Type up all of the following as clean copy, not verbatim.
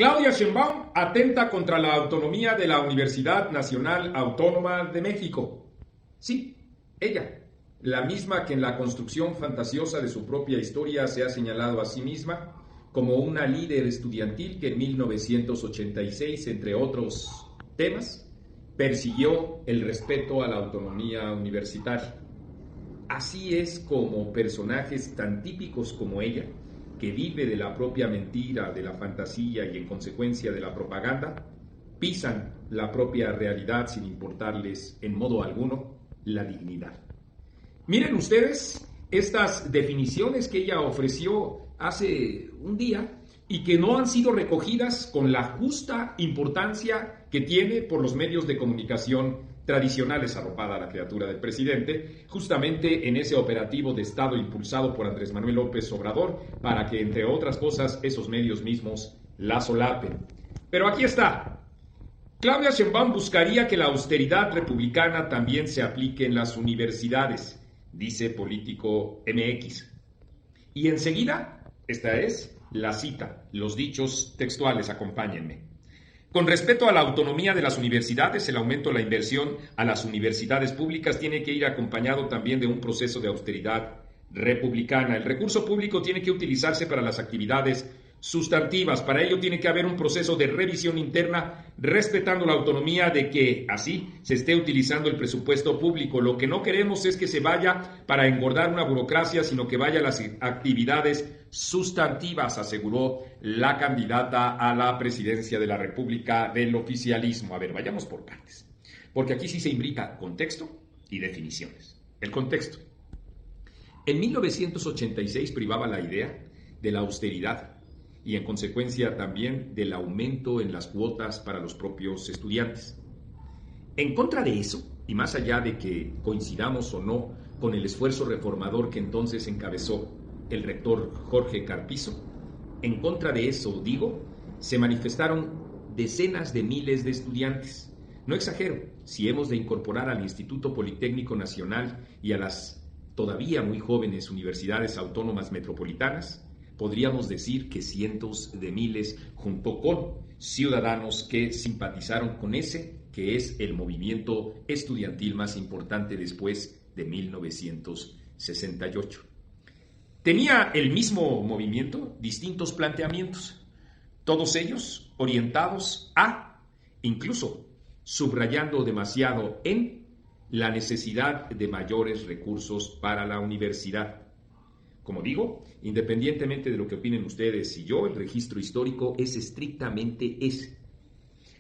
Claudia Sheinbaum atenta contra la autonomía de la Universidad Nacional Autónoma de México. Sí, ella, la misma que en la construcción fantasiosa de su propia historia se ha señalado a sí misma como una líder estudiantil que en 1986, entre otros temas, persiguió el respeto a la autonomía universitaria. Así es como personajes tan típicos como ella, que vive de la propia mentira, de la fantasía y en consecuencia de la propaganda, pisan la propia realidad sin importarles en modo alguno la dignidad. Miren ustedes estas definiciones que ella ofreció hace un día y que no han sido recogidas con la justa importancia que tiene por los medios de comunicación tradicionales, arropada a la criatura del presidente, justamente en ese operativo de Estado impulsado por Andrés Manuel López Obrador, para que, entre otras cosas, esos medios mismos la solapen. Pero aquí está. Claudia Sheinbaum buscaría que la austeridad republicana también se aplique en las universidades, dice Político MX. Y enseguida, esta es la cita, los dichos textuales, acompáñenme. Con respecto a la autonomía de las universidades, el aumento de la inversión a las universidades públicas tiene que ir acompañado también de un proceso de austeridad republicana. El recurso público tiene que utilizarse para las actividades sustantivas. Para ello tiene que haber un proceso de revisión interna respetando la autonomía de que así se esté utilizando el presupuesto público. Lo que no queremos es que se vaya para engordar una burocracia, sino que vaya a las actividades sustantivas, aseguró la candidata a la presidencia de la República del oficialismo. A ver, vayamos por partes, porque aquí sí se imbrica contexto y definiciones. El contexto. En 1986 privaba la idea de la austeridad y en consecuencia también del aumento en las cuotas para los propios estudiantes. En contra de eso, y más allá de que coincidamos o no con el esfuerzo reformador que entonces encabezó el rector Jorge Carpizo, en contra de eso, digo, se manifestaron decenas de miles de estudiantes. No exagero, si hemos de incorporar al Instituto Politécnico Nacional y a las todavía muy jóvenes universidades autónomas metropolitanas, podríamos decir que cientos de miles, junto con ciudadanos que simpatizaron con ese, que es el movimiento estudiantil más importante después de 1968. Tenía el mismo movimiento distintos planteamientos, todos ellos orientados a, incluso subrayando demasiado en, la necesidad de mayores recursos para la universidad. Como digo, independientemente de lo que opinen ustedes y yo, el registro histórico es estrictamente ese.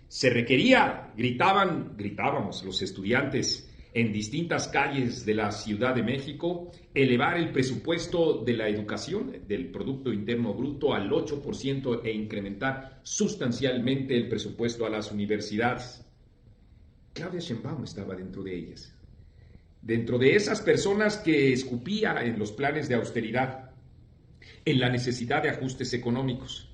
Se requería, gritábamos los estudiantes en distintas calles de la Ciudad de México, elevar el presupuesto de la educación, del Producto Interno Bruto, al 8% e incrementar sustancialmente el presupuesto a las universidades. Claudia Sheinbaum estaba dentro de ellas. Dentro de esas personas que escupía en los planes de austeridad, en la necesidad de ajustes económicos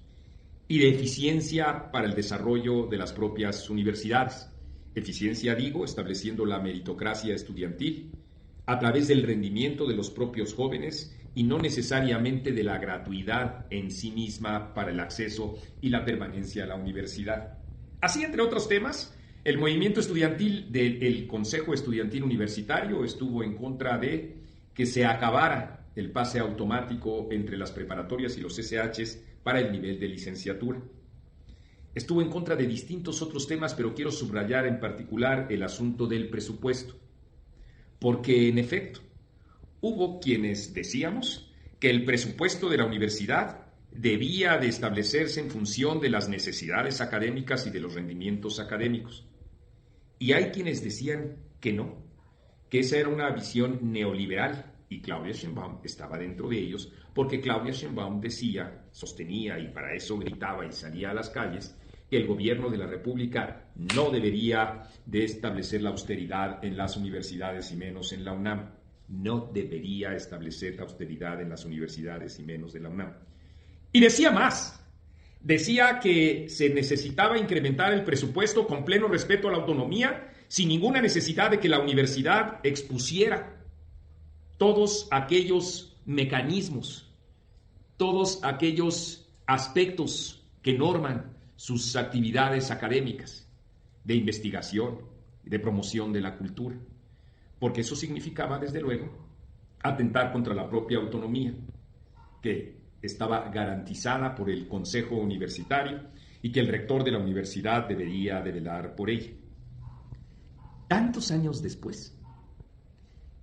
y de eficiencia para el desarrollo de las propias universidades. Eficiencia, digo, estableciendo la meritocracia estudiantil a través del rendimiento de los propios jóvenes y no necesariamente de la gratuidad en sí misma para el acceso y la permanencia a la universidad. Así, entre otros temas, el movimiento estudiantil del Consejo Estudiantil Universitario estuvo en contra de que se acabara el pase automático entre las preparatorias y los SHs para el nivel de licenciatura. Estuvo en contra de distintos otros temas, pero quiero subrayar en particular el asunto del presupuesto. Porque, en efecto, hubo quienes decíamos que el presupuesto de la universidad debía de establecerse en función de las necesidades académicas y de los rendimientos académicos. Y hay quienes decían que no, que esa era una visión neoliberal, y Claudia Sheinbaum estaba dentro de ellos, porque Claudia Sheinbaum decía, sostenía, y para eso gritaba y salía a las calles, que el gobierno de la República no debería de establecer la austeridad en las universidades y menos en la UNAM. No debería establecer la austeridad en las universidades y menos de la UNAM. Y decía más. Decía que se necesitaba incrementar el presupuesto con pleno respeto a la autonomía, sin ninguna necesidad de que la universidad expusiera todos aquellos mecanismos, todos aquellos aspectos que norman sus actividades académicas, de investigación, de promoción de la cultura, porque eso significaba, desde luego, atentar contra la propia autonomía, que estaba garantizada por el Consejo Universitario y que el rector de la universidad debería de velar por ella. Tantos años después,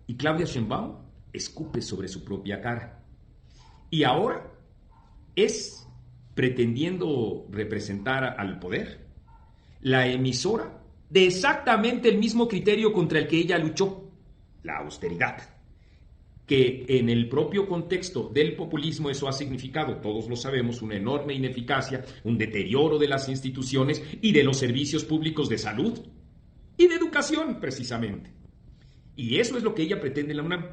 y Claudia Sheinbaum escupe sobre su propia cara. Y ahora es, pretendiendo representar al poder, la emisora de exactamente el mismo criterio contra el que ella luchó, la austeridad, que en el propio contexto del populismo eso ha significado, todos lo sabemos, una enorme ineficacia, un deterioro de las instituciones y de los servicios públicos de salud y de educación, precisamente. Y eso es lo que ella pretende en la UNAM.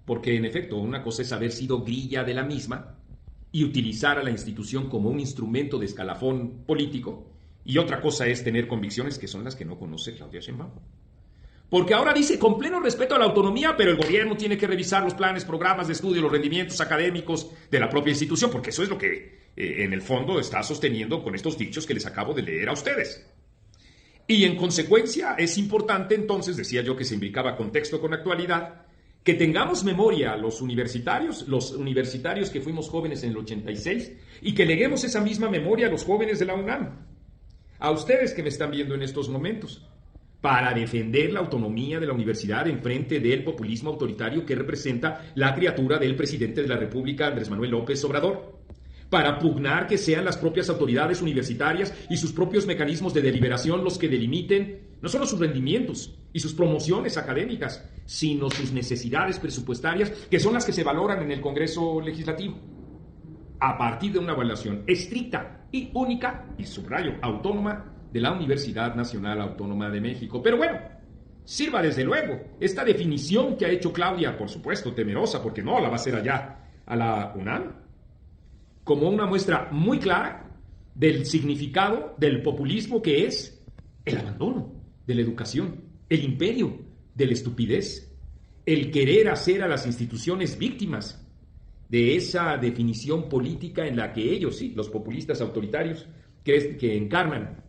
Porque, en efecto, una cosa es haber sido grilla de la misma y utilizar a la institución como un instrumento de escalafón político, y otra cosa es tener convicciones que son las que no conoce Claudia Sheinbaum. Porque ahora dice, con pleno respeto a la autonomía, pero el gobierno tiene que revisar los planes, programas de estudio, los rendimientos académicos de la propia institución, porque eso es lo que, en el fondo, está sosteniendo con estos dichos que les acabo de leer a ustedes. Y en consecuencia es importante entonces, decía yo que se imbricaba contexto con actualidad, que tengamos memoria los universitarios que fuimos jóvenes en el 86, y que leguemos esa misma memoria a los jóvenes de la UNAM, a ustedes que me están viendo en estos momentos, para defender la autonomía de la universidad en frente del populismo autoritario que representa la criatura del presidente de la República, Andrés Manuel López Obrador, para pugnar que sean las propias autoridades universitarias y sus propios mecanismos de deliberación los que delimiten no solo sus rendimientos y sus promociones académicas, sino sus necesidades presupuestarias, que son las que se valoran en el Congreso Legislativo, a partir de una evaluación estricta y única, y subrayo, autónoma, de la Universidad Nacional Autónoma de México. Pero bueno, sirva desde luego esta definición que ha hecho Claudia, por supuesto, temerosa, porque no la va a hacer allá a la UNAM, como una muestra muy clara del significado del populismo, que es el abandono de la educación, el imperio de la estupidez, el querer hacer a las instituciones víctimas de esa definición política en la que ellos, sí, los populistas autoritarios, que encarnan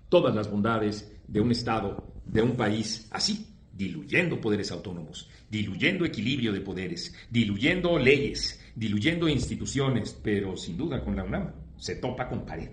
todas las bondades de un Estado, de un país así, diluyendo poderes autónomos, diluyendo equilibrio de poderes, diluyendo leyes, diluyendo instituciones, pero sin duda con la UNAM se topa con pared.